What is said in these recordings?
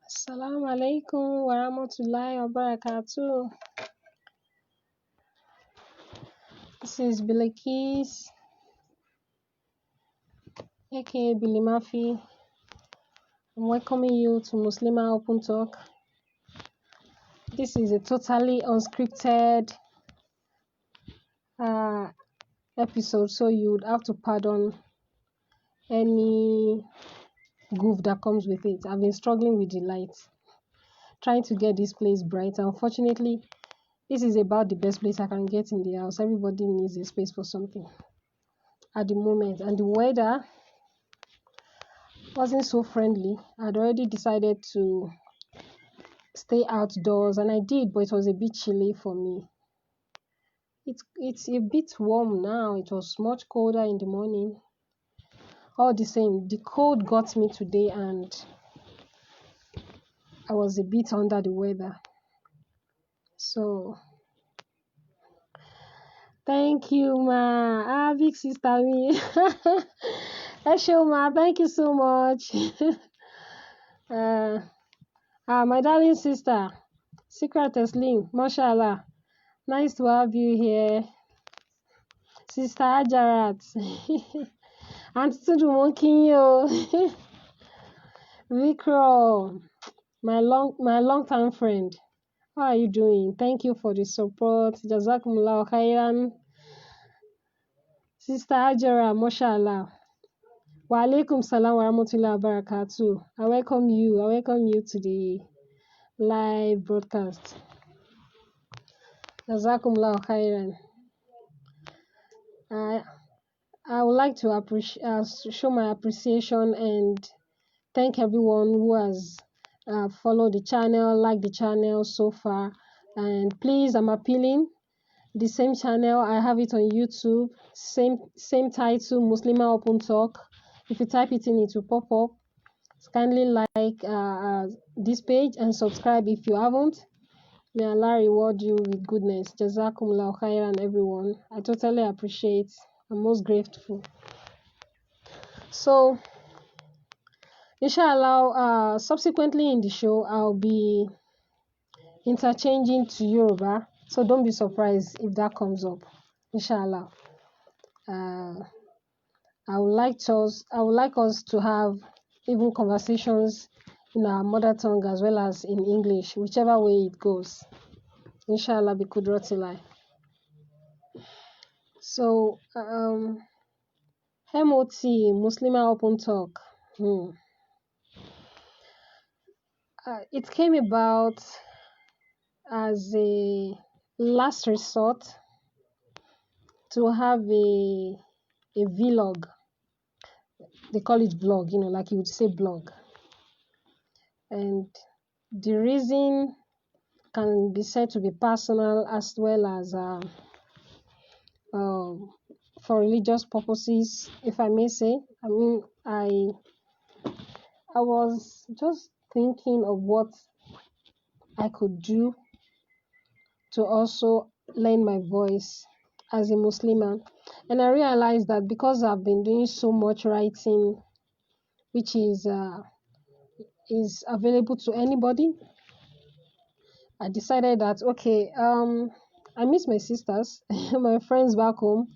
Assalamu alaikum wa rahmatullahi wa barakatuh. This is Bilakis, aka Billy Murphy. I'm welcoming you to Muslimah Open Talk. This is a totally unscripted episode, so you would have to pardon any goof that comes with it. I've been struggling with the lights, trying to get this place bright. Unfortunately, this is about the best place I can get in the house. Everybody needs a space for something at the moment, and the weather wasn't so friendly. I'd already decided to stay outdoors, and I did, but it was a bit chilly for me. It's a bit warm now. It was much colder in the morning. All the same, the cold got me today, and I was a bit under the weather. So thank you, ma. Big sister me. Esho, ma. Thank you so much. My darling sister, Secret Slim, mashallah. Nice to have you here. Sister Ajarat. Auntie Tudu Monkinyo. Vikro, my long-time friend. How are you doing? Thank you for the support. Jazakumullah khairan. Sister Ajara, mashallah. Wa alaikum salam wa rahmatullahi wa barakatuh. I welcome you to the live broadcast. Jazakumullah khairan. I would like to show my appreciation and thank everyone who has followed the channel, liked the channel so far. And please, I'm appealing. The same channel, I have it on YouTube. Same title, Muslimah Open Talk. If you type it in, it will pop up. Kindly like this page and subscribe if you haven't. May Allah reward you with goodness. Jazakumullah khairan, everyone. I totally appreciate. I'm most grateful. So, inshallah, subsequently in the show, I'll be interchanging to Yoruba. So don't be surprised if that comes up. Inshallah. I would like us to have even conversations in our mother tongue as well as in English, whichever way it goes. Inshallah, bi kudratillah. So, MOT, Muslimah Open Talk. It came about as a last resort to have a vlog. They call it vlog, like you would say blog. And the reason can be said to be personal as well as for religious purposes, if I may say. I mean, I was just thinking of what I could do to also lend my voice as a Muslimah. And I realized that because I've been doing so much writing, which is available to anybody, I decided that, okay, I miss my sisters, my friends back home.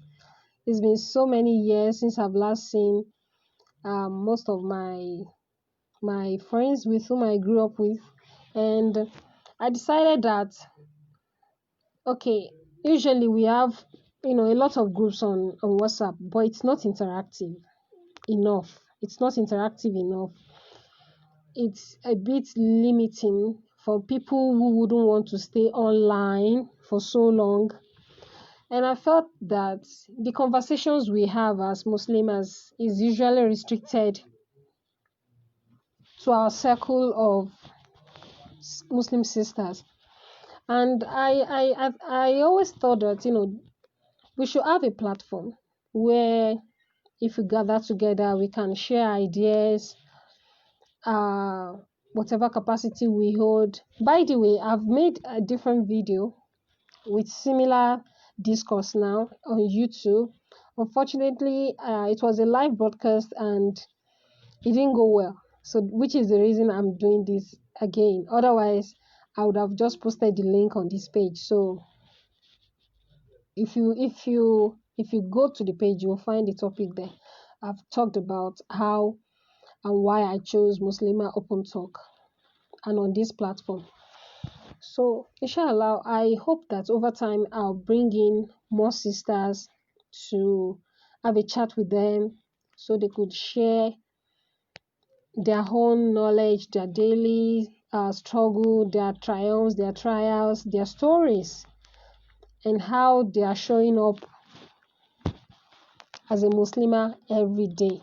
It's been so many years since I've last seen most of my friends with whom I grew up with. And I decided that, okay, usually we have, a lot of groups on WhatsApp, but it's not interactive enough. It's a bit limiting for people who wouldn't want to stay online for so long. And I felt that the conversations we have as Muslims is usually restricted to our circle of Muslim sisters. And I always thought that, we should have a platform where if we gather together, we can share ideas, whatever capacity we hold. By the way, I've made a different video with similar discourse now on YouTube. Unfortunately, it was a live broadcast and it didn't go well. So which is the reason I'm doing this again. Otherwise, I would have just posted the link on this page. So if you go to the page, you'll find the topic there. I've talked about how and why I chose Muslimah Open Talk and on this platform. So inshallah, I hope that over time I'll bring in more sisters to have a chat with them so they could share their own knowledge, their daily struggle, their triumphs, their trials, their stories, and how they are showing up as a Muslimah every day.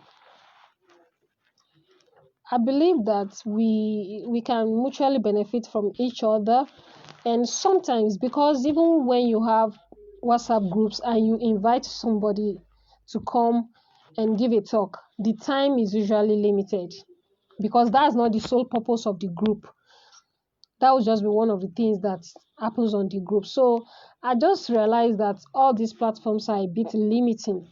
I believe that we can mutually benefit from each other, and sometimes, because even when you have WhatsApp groups and you invite somebody to come and give a talk, the time is usually limited because that's not the sole purpose of the group. That would just be one of the things that happens on the group. So I just realized that all these platforms are a bit limiting,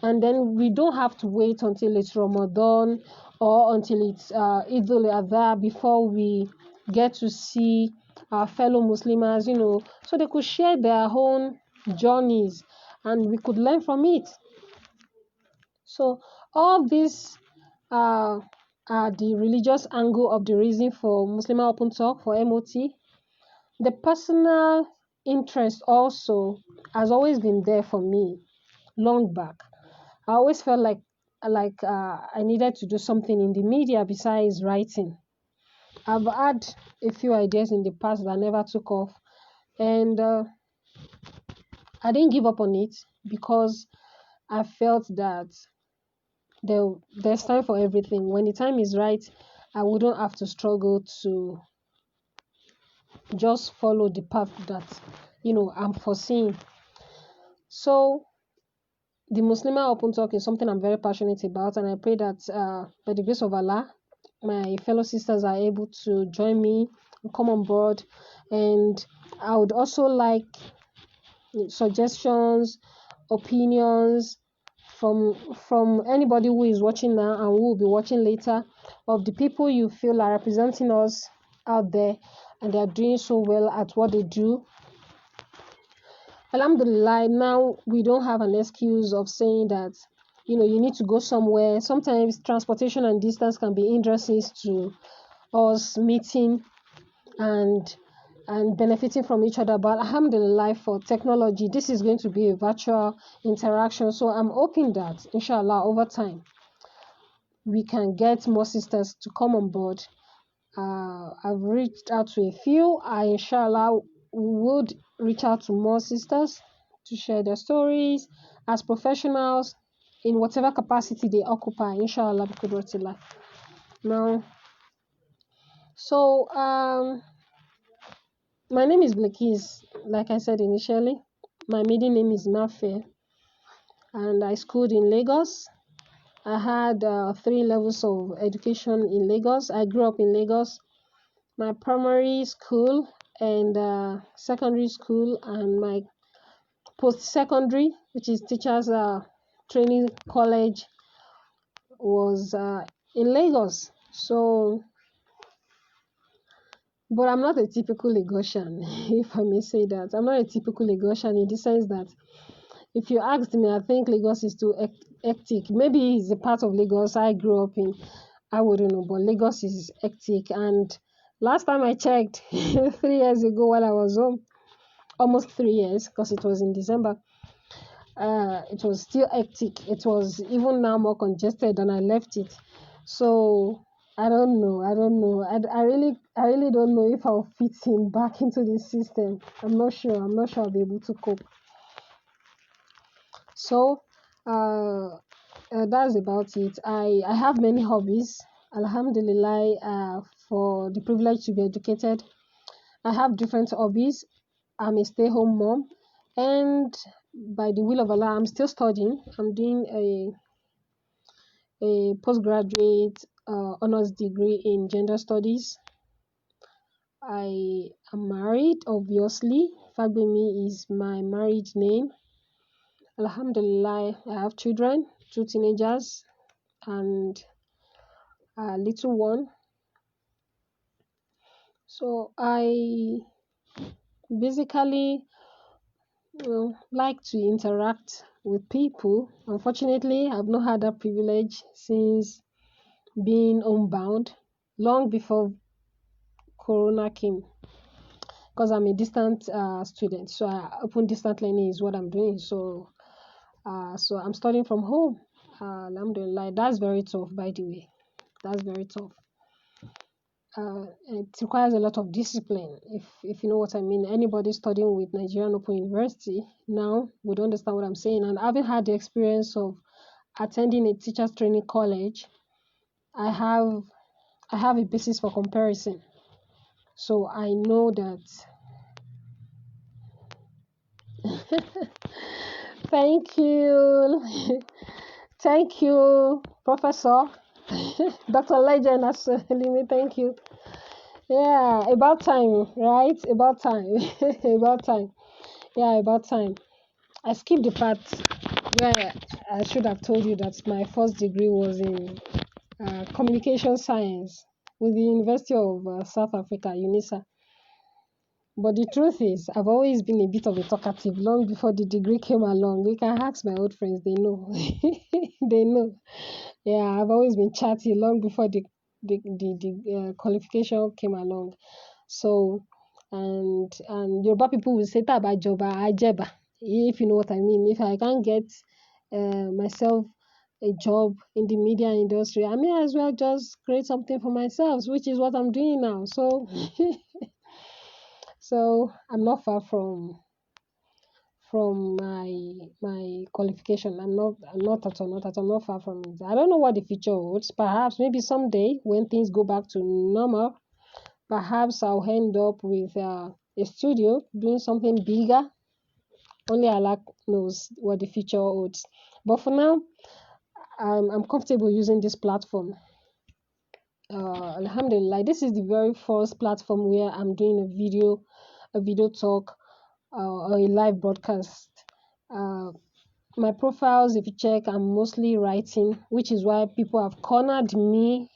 and then we don't have to wait until it's Ramadan or until it's Eid al-Adha before we get to see our fellow Muslims, so they could share their own journeys and we could learn from it. So all these are the religious angle of the reason for Muslimah Open Talk, for MOT. The personal interest also has always been there for me long back. I always felt like I needed to do something in the media besides writing. I've had a few ideas in the past that never took off, and I didn't give up on it because I felt that there's time for everything. When the time is right, I wouldn't have to struggle to just follow the path that I'm foreseeing. So the Muslimah Open Talk is something I'm very passionate about, and I pray that by the grace of Allah, my fellow sisters are able to join me, come on board, and I would also like suggestions, opinions from anybody who is watching now and who will be watching later, of the people you feel are representing us out there and they are doing so well at what they do. Alhamdulillah, now we don't have an excuse of saying that you need to go somewhere. Sometimes transportation and distance can be hindrances to us meeting and benefiting from each other. But alhamdulillah, for technology, this is going to be a virtual interaction. So I'm hoping that inshallah over time we can get more sisters to come on board. I've reached out to a few. I inshallah would reach out to more sisters to share their stories as professionals in whatever capacity they occupy, inshallah, biqudratillah. Now, so my name is Blakis, like I said initially. My maiden name is Nafe, and I schooled in Lagos. I had 3 levels of education in Lagos. I grew up in Lagos. My primary school and secondary school and my post-secondary, which is teachers training college, was in Lagos. So, but I'm not a typical Lagosian, if I may say that. I'm not a typical Lagosian in the sense that if you asked me, I think Lagos is too hectic. Maybe it's a part of Lagos I grew up in. I wouldn't know, but Lagos is hectic. And last time I checked, 3 years ago while I was home, almost 3 years, because it was in December, it was still hectic. It was even now more congested than I left it. So I don't know. I really don't know if I'll fit in back into this system. I'm not sure I'll be able to cope. So that's about it. I have many hobbies. Alhamdulillah, for the privilege to be educated. I have different hobbies. I'm a stay-home mom, and by the will of Allah, I'm still studying. I'm doing a postgraduate honors degree in gender studies. I am married, obviously. Fagbemi is my married name. Alhamdulillah, I have children, 2 teenagers, and little one. So I basically like to interact with people. Unfortunately, I've not had that privilege since being homebound long before Corona came, because I'm a distant student. So open distant learning is what I'm doing. So I'm studying from home. Alhamdulillah, that's very tough, by the way. That's very tough. It requires a lot of discipline, if you know what I mean. Anybody studying with Nigerian Open University now would understand what I'm saying. And having had the experience of attending a teachers training college, I have a basis for comparison. So I know that. Thank you. Thank you, Professor. Dr. Legend Asolimi, thank you. Yeah, about time, right? About time. About time. Yeah, about time. I skipped the part where I should have told you that my first degree was in communication science with the University of South Africa, UNISA. But the truth is, I've always been a bit of a talkative long before the degree came along. You can ask my old friends, they know. They know. Yeah, I've always been chatty long before the qualification came along. So, and Yoruba people will say taba joba ajeba, if you know what I mean. If I can't get myself a job in the media industry, I may as well just create something for myself, which is what I'm doing now. So, so I'm not far from my qualification. I'm not far from it. I don't know what the future holds. Perhaps maybe someday when things go back to normal, perhaps I'll end up with a studio doing something bigger. Only Allah knows what the future holds. But for now, I'm comfortable using this platform. Alhamdulillah, this is the very first platform where I'm doing a video talk or a live broadcast. My profiles, if you check, I'm mostly writing, which is why people have cornered me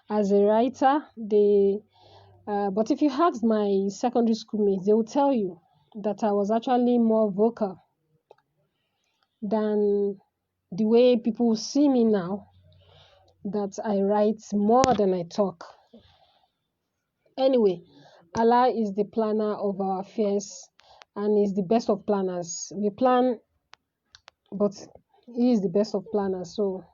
as a writer. But if you ask my secondary school mates, they will tell you that I was actually more vocal than the way people see me now, that I write more than I talk. Anyway, Allah is the planner of our affairs and is the best of planners. We plan, but He is the best of planners. So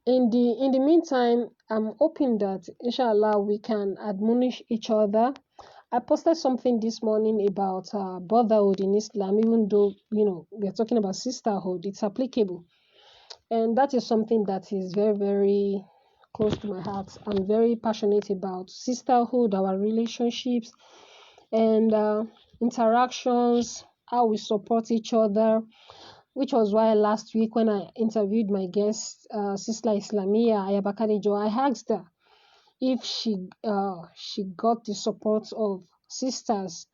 in the meantime, I'm hoping that inshallah we can admonish each other. I posted something this morning about brotherhood in Islam, even though we're talking about sisterhood, it's applicable. And that is something that is very, very close to my heart. I'm very passionate about sisterhood, our relationships, and interactions, how we support each other, which was why last week when I interviewed my guest, Sister Islamia Ayabakanejo, I asked her if she got the support of sisters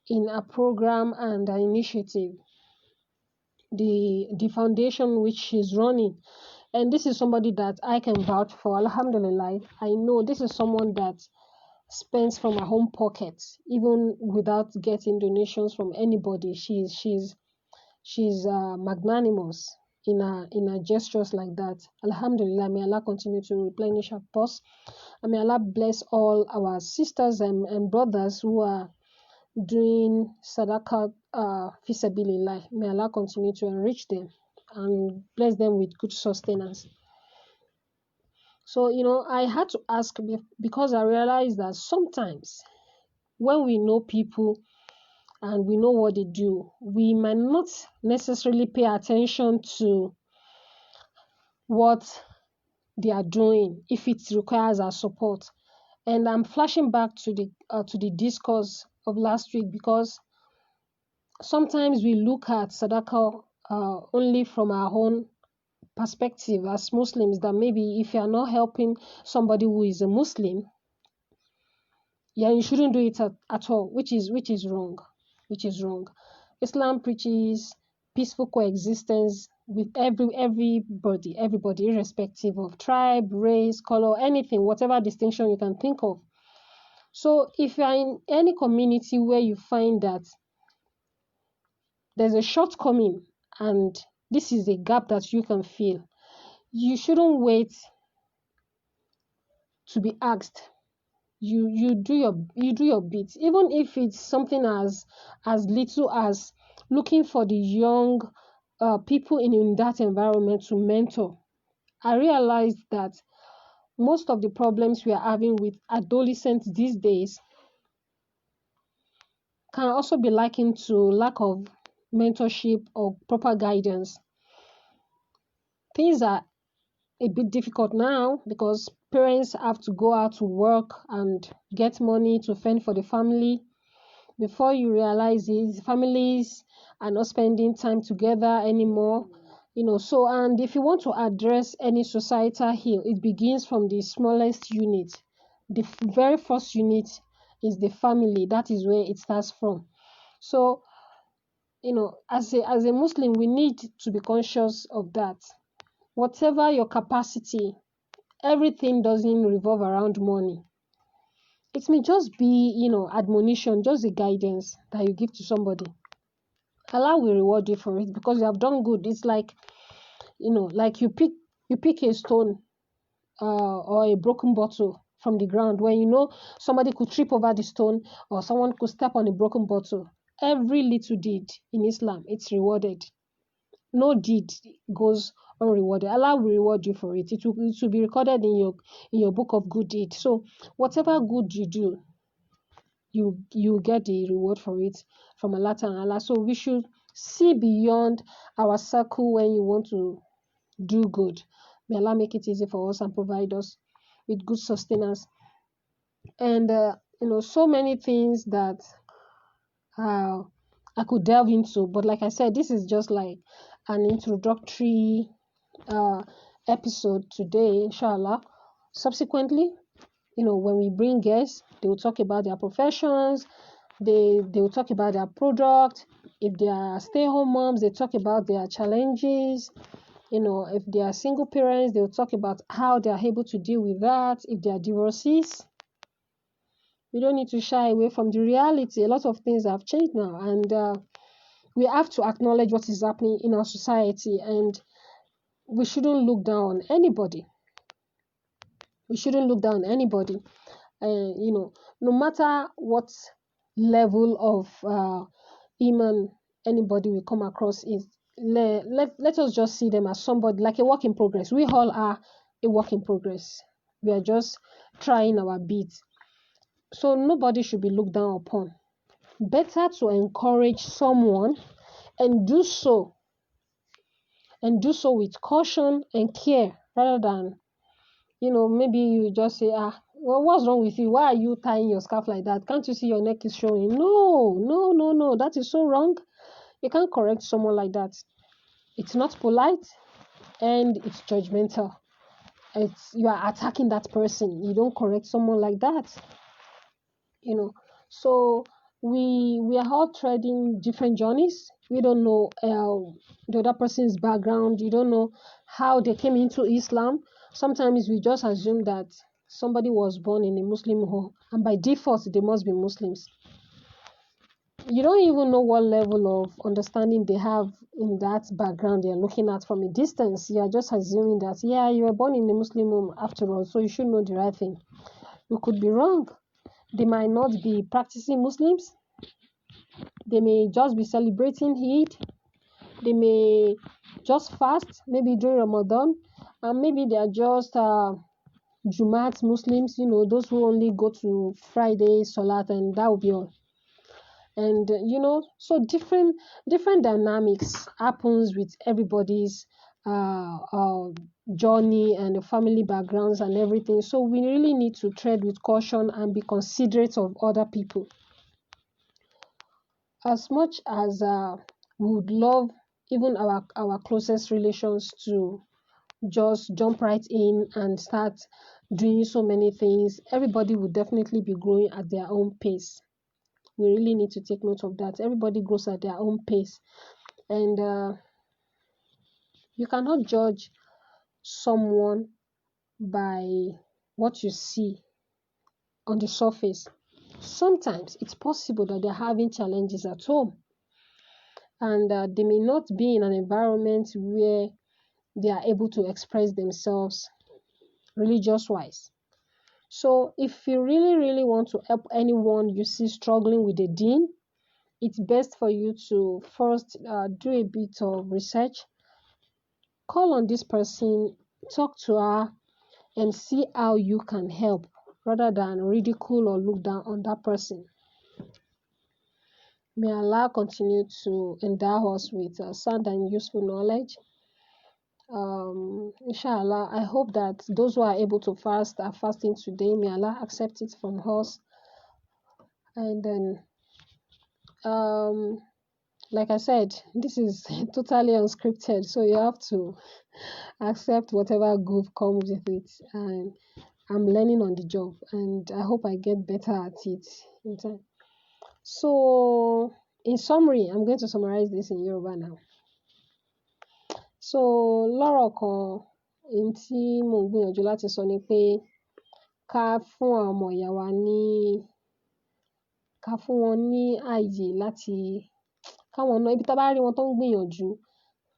in a program and an initiative, the foundation which she's running. And this is somebody that I can vouch for. Alhamdulillah, I know this is someone that spends from her own pocket, even without getting donations from anybody. She's magnanimous in her gestures like that. Alhamdulillah, may Allah continue to replenish her purse. And may Allah bless all our sisters and brothers who are doing sadaqah fi sabilillah. May Allah continue to enrich them and bless them with good sustenance. So, I had to ask because I realized that sometimes when we know people and we know what they do, we might not necessarily pay attention to what they are doing if it requires our support. And I'm flashing back to the discourse of last week, because sometimes we look at sadaqah only from our own perspective as Muslims, that maybe if you are not helping somebody who is a Muslim, yeah, you shouldn't do it at all, which is wrong. Islam preaches peaceful coexistence with everybody, irrespective of tribe, race, color, anything, whatever distinction you can think of. So if you are in any community where you find that there's a shortcoming and this is a gap that you can fill, you shouldn't wait to be asked. You do your bit, even if it's something as little as looking for the young people in that environment to mentor. I realized that most of the problems we are having with adolescents these days can also be likened to lack of mentorship or proper guidance. Things are a bit difficult now because parents have to go out to work and get money to fend for the family. Before you realize it, families are not spending time together anymore. So, and if you want to address any societal ill, it begins from the smallest unit. The very first unit is the family. That is where it starts from. So, as a Muslim, we need to be conscious of that. Whatever your capacity, everything doesn't revolve around money. It may just be, admonition, just a guidance that you give to somebody. Allah will reward you for it because you have done good. It's like, like you pick a stone or a broken bottle from the ground where somebody could trip over the stone or someone could step on a broken bottle. Every little deed in Islam, it's rewarded. No deed goes unrewarded. Allah will reward you for it. It will be recorded in your book of good deeds. So whatever good you do, you get the reward for it from Allah Ta'ala. So we should see beyond our circle when you want to do good. May Allah make it easy for us and provide us with good sustenance. And so many things that I could delve into, but like I said, this is just like an introductory episode today, inshallah. Subsequently, when we bring guests, they will talk about their professions, they will talk about their product. If they are stay-home moms, they talk about their challenges. If they are single parents, they will talk about how they are able to deal with that. If they are divorcees, we don't need to shy away from the reality. A lot of things have changed now, and we have to acknowledge what is happening in our society, and we shouldn't look down on anybody. We shouldn't look down on anybody. No matter what level of iman anybody will come across is, let us just see them as somebody, like a work in progress. We all are a work in progress. We are just trying our bit. So nobody should be looked down upon. Better to encourage someone and do so with caution and care rather than maybe you just say, well, what's wrong with you? Why are you tying your scarf like that? Can't you see your neck is showing? No, that is so wrong. You can't correct someone like that. It's not polite and it's judgmental. You are attacking that person. You don't correct someone like that. So we are all treading different journeys. We don't know the other person's background. You don't know how they came into Islam. Sometimes we just assume that somebody was born in a Muslim home and by default they must be Muslims. You don't even know what level of understanding they have in that background they're looking at from a distance. You are just assuming that, yeah, you were born in a Muslim home after all, so you should know the right thing. You could be wrong. They might not be practicing Muslims. They may just be celebrating Eid. They may just fast, maybe during Ramadan, and maybe they are just Jumat Muslims, those who only go to Friday Salat, and that will be all. And so different dynamics happens with everybody's journey and the family backgrounds and everything. So we really need to tread with caution and be considerate of other people. As much as we would love even our closest relations to just jump right in and start doing so many things, everybody will definitely be growing at their own pace. We really need to take note of that. Everybody grows at their own pace. And you cannot judge someone by what you see on the surface. Sometimes it's possible that they're having challenges at home, and they may not be in an environment where they are able to express themselves religious wise. So if you really, really want to help anyone you see struggling with a deen, it's best for you to first do a bit of research, call on this person, talk to her, and see how you can help rather than ridicule or look down on that person. May Allah continue to endow us with sound and useful knowledge. Inshallah, I hope that those who are able to fast are fasting today. May Allah accept it from us. And then, like I said, this is totally unscripted, so you have to accept whatever goof comes with it. And I'm learning on the job, and I hope I get better at it in time. So, in summary, I'm going to summarize this in Yoruba now. So, lọ́rọ̀ kan, ohun tí mò ń gbìyànjú láti sọ ni pé ká fún àwọn ọmọ ìyá wa ká fún wọn ní ààyè láti káwọn náà ibi tá bá rí wọn tó ń gbìyànjú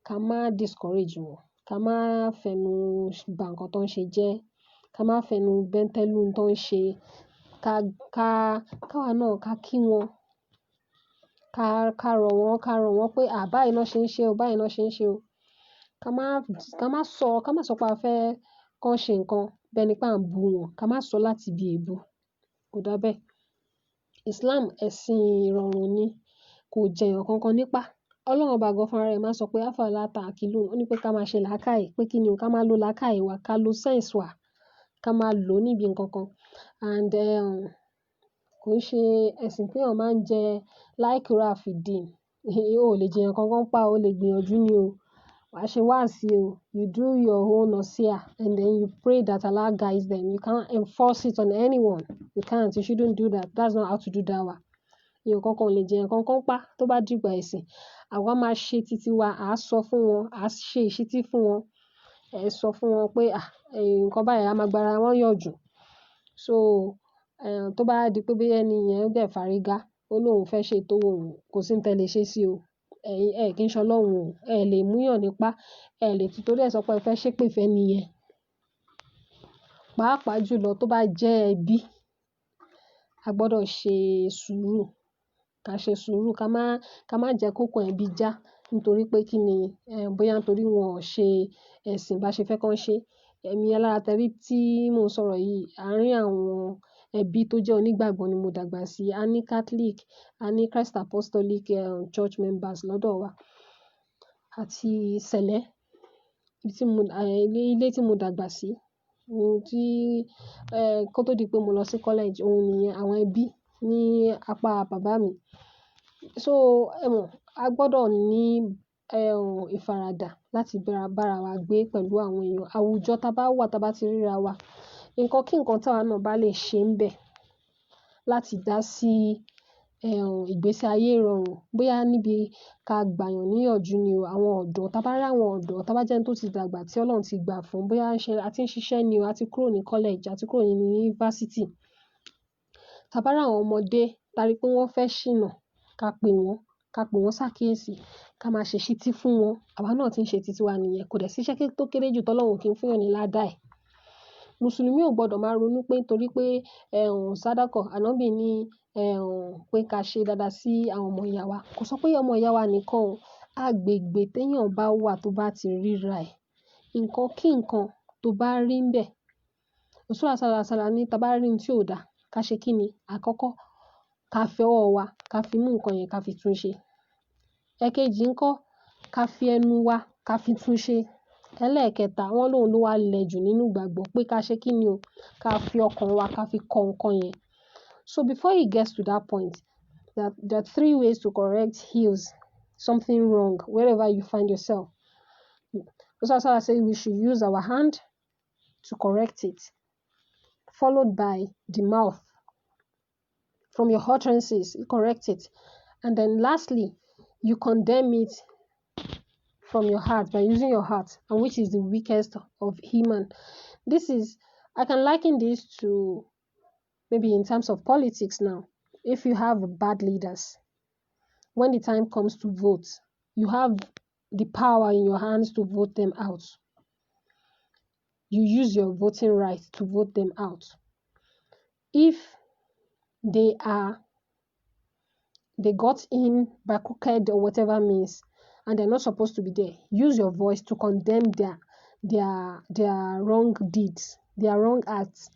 ká má discourage wọn, ká má fẹnu ba nǹkan tó ń ṣe jẹ́, ká má fẹnu bẹ́ńtẹ́lú ohun tó ń ṣe, káwa náà ká kí wọn, ká rọ̀ wọ́n pé báyìí ná ṣe ń ṣe o, báyìí ná ṣe ń ṣe o. Ká má sọ pé a fẹ́ kán ṣe nǹkan bẹ́ni pé à ń bú wọn, ká má sọ láti ibi èébú. Kò dá bẹ́ẹ̀. Islam ẹ̀sìn ìrọ̀rùn ni, kò jẹ èèyàn kankan nípá. Ọlọ́run ọba gan fúnra rẹ̀ máa ń sọ pé afala ta'qilun, ó ní pé ká máa ṣe làákàyè, pé kí ni o, ká máa lo làákàyè wa, ká lo sense wa, ká máa lò ó níbi nǹkan kan. And kò ń ṣe ẹ̀sìn téèyàn máa ń jẹ la ikraha fid-din. O ò lè jẹ èèyàn kankan nípá, o lè gbìyànjú ni o. Wàá ṣe wáàsí o, you do your own nasiha and then you pray that Allah guides them. You can't enforce it on anyone. You can't, you shouldn't do that. That's not how to do dawah. Èèyàn kankan ò lè jẹ èèyàn kankan nípá tó bá dìgbà ẹ̀sìn. Àwa máa ṣe titi wa, à á sọ fún wọn, à á ṣe ìṣítí fún wọn. Sọ fún wọn pé nǹkan báyìí á máa gbára wọn yànjú. So, tó bá di pé bóyá ẹni yẹn dẹ̀ fárígá, ó lóun fẹ́ ṣe èyí tó wù òun, kò sí ohun tẹ́ lè ṣe sí o. Ẹ kì í ṣe Ọlọ́run o, ẹ lè múyàn nípá, ẹ lè ti torí ẹ̀ sọ pé ẹ fẹ́ ṣépè fẹ́ni yẹn. Pàápàá jùlọ tó bá jẹ́ ẹbí, a gbọdọ̀ ṣe sùúrù. Ká ṣe sùúrù, ká má jẹ́ kókun ẹbí já nítorí pé kí ni, bóyá nítorí wọn ò ṣe ẹ̀sìn bá ṣe fẹ́ kán ṣe. Èmi alára tẹbí tí mò ń sọ̀rọ̀ yìí, àárín àwọn ẹbí tó jẹ́ onígbàgbọ́ ni mo dàgbà sí. A ní Catholic, a ní Christ Apostolic Church members lọ́dọ̀ wa àti Sẹ̀lẹ́, ilé tí mo dàgbà sí. Kó tó di pé mo lọ sí college, òun nìyẹn àwọn ẹbí ní apá bàbá mi. So, ẹ mọ̀, a gbọdọ̀ ní ìfaradà láti bára wa gbé pẹ̀lú àwọn èèyàn. Àwùjọ tá bá wà, tá bá ti ríra wa, nǹkan kí nǹkan táwa náà bá lè ṣe ń bẹ̀ láti dá sí ìgbésí ayé ìrọ̀rùn. Bóyá níbi ká gbàyàn níyànjú ni o, àwọn ọ̀dọ́, tá bá rí àwọn ọ̀dọ́, tá bá jẹ́ ẹni tó ti dàgbà tí Ọlọ́run ti gbà fún, bóyá a ti ń ṣiṣẹ́ ni o, a ti kúrò ní college, a ti kúrò ní university. Tá bá rí àwọn ọmọdé, tá rí pé wọ́n fẹ́ ṣìnà, ká pè wọ́n ṣàkíyèsí, ká máa ṣe ìṣítí fún wọn. Àwa náà ti ń ṣe titi wa nìyẹn. Kò dẹ̀ sí iṣẹ́ tó kéré jù tọ́lọ́run kì í fún èèyàn ní ládá ẹ̀. Mùsùlùmí ò gbọdọ̀ máa ronú pé nítorí pé sádàkọ̀, ànábì ní pé ká ṣe dáadáa sí àwọn ọmọ ìyá wa. Kò sọ pé ọmọ ìyá wa nìkan o. Agbègbè téèyàn bá wà tó bá ti ríra ẹ̀, nǹkan kí nǹkan tó bá rí ń bẹ̀. Rasulullah sallallahu alaihi wasallam ní tá bá rí ohun tí ò dá, ká ṣe kí ni? Àkọ́kọ́, ká fi ọwọ́ wa, ká fi mú nǹkan yẹn ká fi tún ṣe. Ẹ̀kejì ńkọ́, ká fi ẹnu wa ká fi tún ṣe. Ẹlẹ́ẹ̀kẹta, wọ́n lóhùn ló wá lẹ jù nínú ìgbàgbọ́ pé ká ṣe kí ni o? Ká fi ọkàn wa ká fi kọ nǹkan yẹn. So before it gets to that point, there are 3 ways to correct heals something wrong wherever you find yourself. Rasulullah said we should use our hand to correct it, followed by the mouth. From your utterances, you correct it. And then lastly, you condemn it from your heart, by using your heart, and which is the weakest of human. I can liken this to maybe in terms of politics now. If you have bad leaders, when the time comes to vote, you have the power in your hands to vote them out. You use your voting right to vote them out. If they got in by crooked or whatever means, and they're not supposed to be there, use your voice to condemn their wrong deeds, their wrong acts.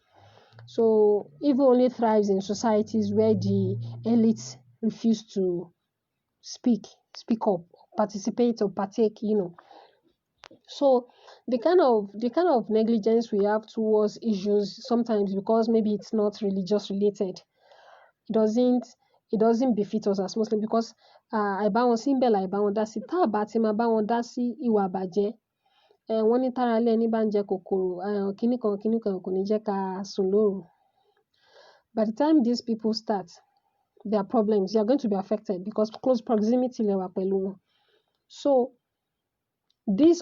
So evil only thrives in societies where the elites refuse to speak up, participate or partake, So the kind of negligence we have towards issues sometimes, because maybe it's not religious related, it doesn't befit us as Muslim, because àìbá wọn sí ń bẹ̀ láìbá wọn dá sí, tá a bá ti máa bá wọn dá sí ìwà ìbàjẹ́, wọ́n ní tára ilé ẹni bá ń jẹ kòkòrò, kíní kan kò ní jẹ́ ká sùn lóru. By the time these people start their problems, you are going to be affected because close proximity lẹ wà pẹ̀lú wọn. So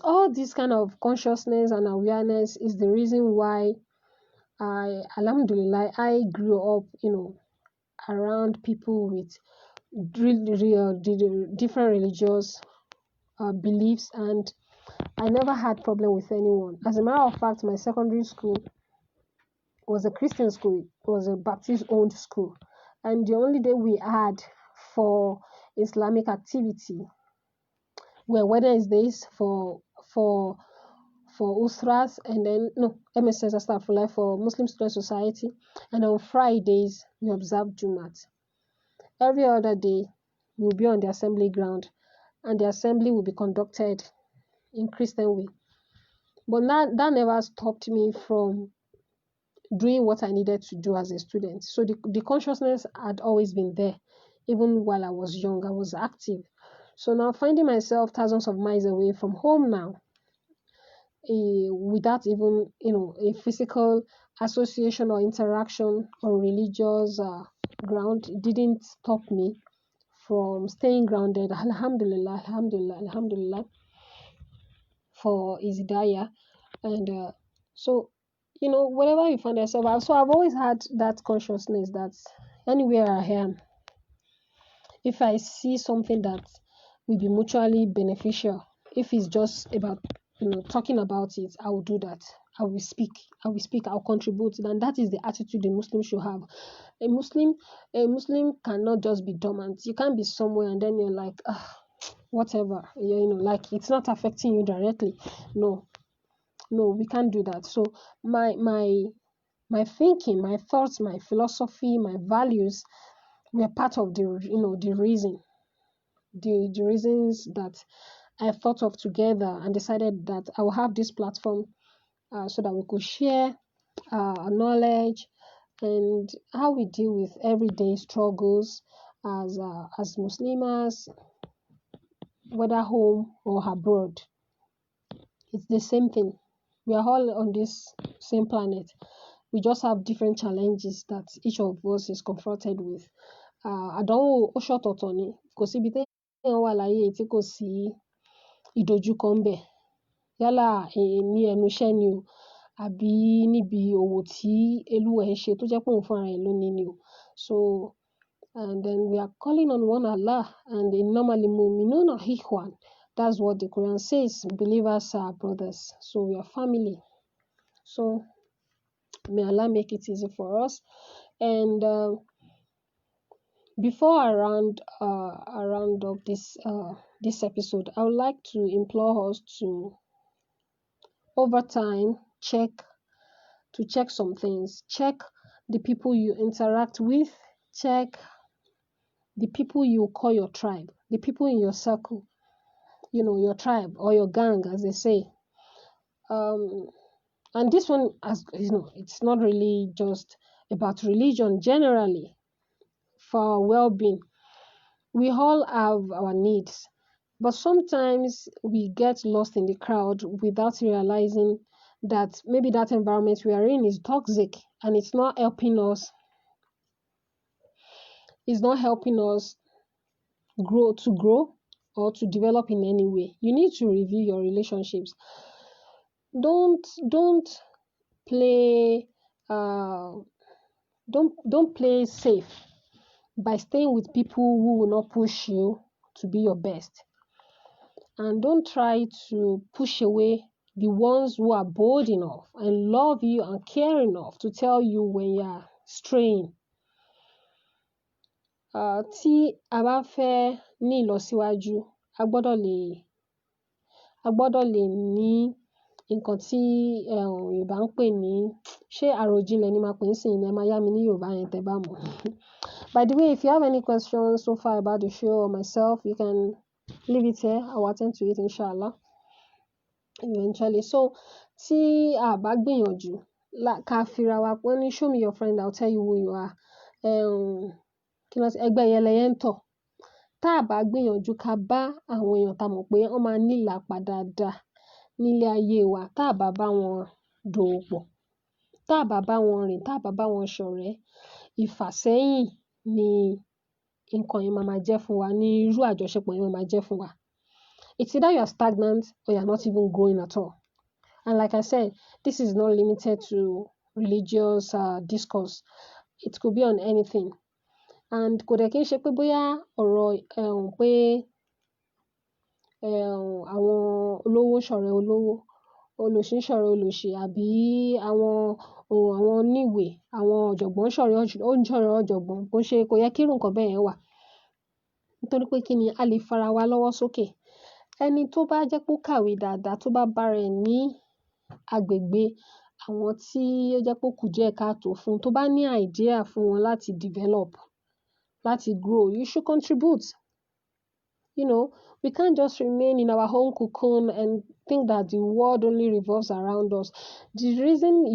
all this kind of consciousness and awareness is the reason why alhamdulillah, I grew up, around people with different religious beliefs, and I never had problem with anyone. As a matter of fact, my secondary school was a Christian school. It was a Baptist-owned school, and the only day we had for Islamic activity were Wednesdays for Usras, and then MSS Astagfirullah, for Muslim Student Society, and on Fridays we observe Jumat. Every other day we'll be on the assembly ground, and the assembly will be conducted in Christian way. But that never stopped me from doing what I needed to do as a student. So the consciousness had always been there. Even while I was young, I was active. So now finding myself thousands of miles away from home now, without even a physical association or interaction on religious ground, it didn't stop me from staying grounded. Alhamdulillah, for his hidayah. And so wherever you find yourself, I've always had that consciousness that anywhere I am, if I see something that will be mutually beneficial, if it's just about talking about it, I will do that. I will speak, I'll contribute. And that is the attitude a Muslim should have. A Muslim cannot just be dormant. You can't be somewhere and then you're like, whatever, like it's not affecting you directly. No, we can't do that. So my thinking, my thoughts, my philosophy, my values were part of the reason, the reasons that I thought of together and decided that I will have this platform so that we could share knowledge and how we deal with everyday struggles as Muslims, whether home or abroad. It's the same thing. We are all on this same planet. We just have different challenges that each of us is confronted with. Àdánwò ó ṣọ̀tọ̀ọ̀tọ̀ ni, kò síbi téèyàn wà láyé tí kò sí ìdojúkọ ńbẹ̀. Yálà ní ẹnu iṣẹ́ ni o, àbí níbi òwò tí olúwa ẹ̀ ń ṣe tó jẹ́ pé òun fúnra rẹ̀ ló ní ni o. So and then we are calling on one Allah, and innamal mu'minuna ikhwan. That's what the Quran says. Believers are brothers. So we are family. So may Allah make it easy for us. And before I round up this episode, I would like to implore us to, over time, check some things. Check the people you interact with. Check the people you call your tribe, the people in your circle, your tribe or your gang, as they say. And this one, as it's not really just about religion. Generally, for our well-being, we all have our needs, but sometimes we get lost in the crowd without realizing that maybe that environment we are in is toxic and it's not helping us. It's not helping us grow, or to develop in any way, you need to review your relationships. Don't play uh don't play safe by staying with people who will not push you to be your best. And don't try to push away the ones who are bold enough and love you and care enough to tell you when you are straying. Tí a bá fẹ́ ní ìlọsíwájú, a gbọ́dọ̀ lè ní nǹkan tí Yorùbá ń pè ní ṣé àròjinlẹ̀ ni màá pè nísìnyí ni ẹ máa yá mi ní Yorùbá yẹn tẹ́ bá mọ̀. By the way, if you have any questions so far about the show or myself, you can leave it here. I will attend to it, inshallah, eventually. So, tí a bá gbìyànjú ká fira wa pé ní show me your friend, I'll tell you who you are. Kí ló ti ẹgbẹ́ yẹlẹyẹ ń tọ̀. Tá a bá gbìyànjú ká bá àwọn èèyàn tá mọ̀ pé wọ́n máa ní ìlàpá dáadáa nílé ayé wa, tá a bá bá wọn dòwò pọ̀, tá a bá bá wọn rìn, tá a bá bá wọn ṣọ̀rẹ́, ìfàsẹ́yìn ni nǹkan yẹn máa jẹ́ fún wa, ní irú àjọṣepọ̀ yẹn máa jẹ́ fún wa. It's either you are stagnant or you are not even growing at all. And like I said, this is not limited to religious discourse. It could be on anything. And kò dẹ̀ kí n ṣe pé bóyá ọ̀rọ̀ pé àwọn olówó ń ṣọ̀rẹ́ olówó, olòṣì ń ṣọ̀rẹ́ olòṣì, àbí àwọn oníwèé, àwọn ọ̀jọ̀gbọ́n ń ṣọ̀rẹ́ ọ̀jọ̀gbọ́n. Kò yẹ kí irú nǹkan bẹ́ẹ̀ yẹn wà. Nítorí pé kí ni a lè fara wa lọ́wọ́ sókè. Ẹni tó bá jẹ́ pé ó kàwé dáadáa, tó bá bára ẹ̀ ní agbègbè àwọn tí ó jẹ́ pé ó kù díẹ̀ káàtó fún, tó bá ní idea fún wọn láti develop, láti grow, you should contribute. You know, we can't just remain in our own cocoon and think that the world only revolves around us. The reason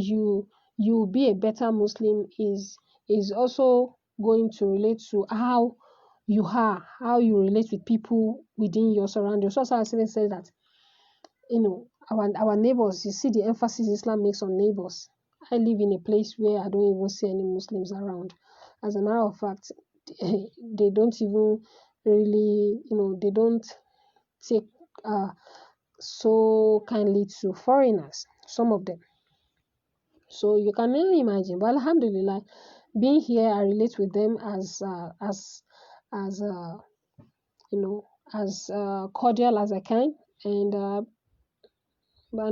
you be a better Muslim is also going to relate to how you are, how you relate with people within your surroundings. So I say that, you know, our neighbors, you see the emphasis Islam makes on neighbors. I live in a place where I don't even see any Muslims around. As a matter of fact, they don't even really, you know, they don't take so kindly to foreigners, some of them. So you can only imagine. But alhamdulillah, being here, I relate with them as you know, as cordial as I can, and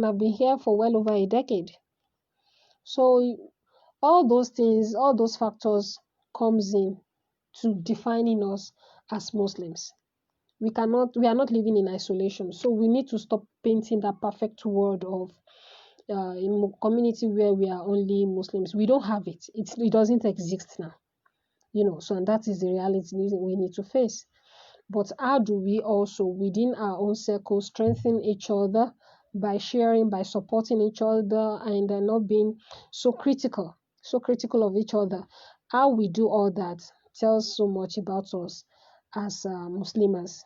I've been here for well over a decade. So all those things, all those factors comes in to defining us as Muslims. We are not living in isolation. So we need to stop painting that perfect world of in a community where we are only Muslims. We don't have it. It doesn't exist now. You know, so and that is the reality we need to face. But how do we also, within our own circle, strengthen each other by sharing, by supporting each other, and not being so critical of each other? How we do all that tells so much about us as Muslims.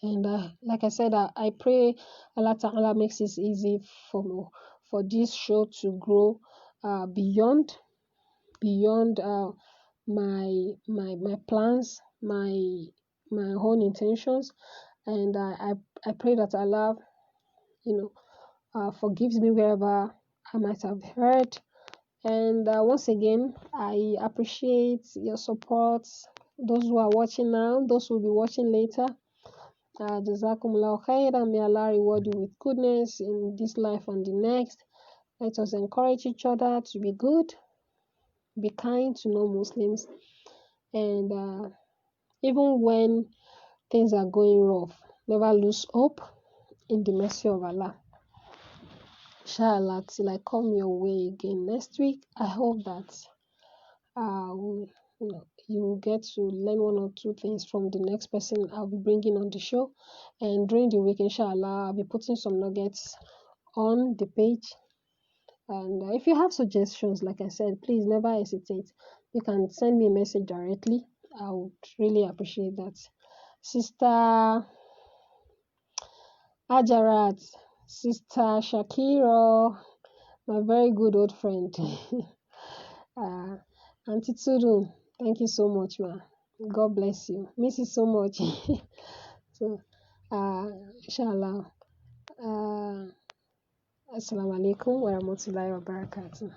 And like I said, I pray Allah Ta'ala makes it easy for this show to grow beyond my plans, my own intentions, and I pray that Allah, you know, forgives me wherever I might have heard. And once again, I appreciate your support. Those who are watching now, those who will be watching later. Jazakumullahu khairan. May Allah reward you with goodness in this life and the next. Let us encourage each other to be good, be kind to non-Muslims, and even when things are going rough, never lose hope in the mercy of Allah. Inshallah, till I come your way again next week, I hope that you will get to learn one or two things from the next person I'll be bringing on the show. And during the week, inshallah, I'll be putting some nuggets on the page. And if you have suggestions, like I said, please never hesitate. You can send me a message directly. I would really appreciate that. Sister Ajarat, Sister Shakira, my very good old friend. Auntie Turu, thank you so much, ma. God bless you. Miss you so much. So, inshallah, assalamu alaikum wa rahmatullahi wa barakatuh.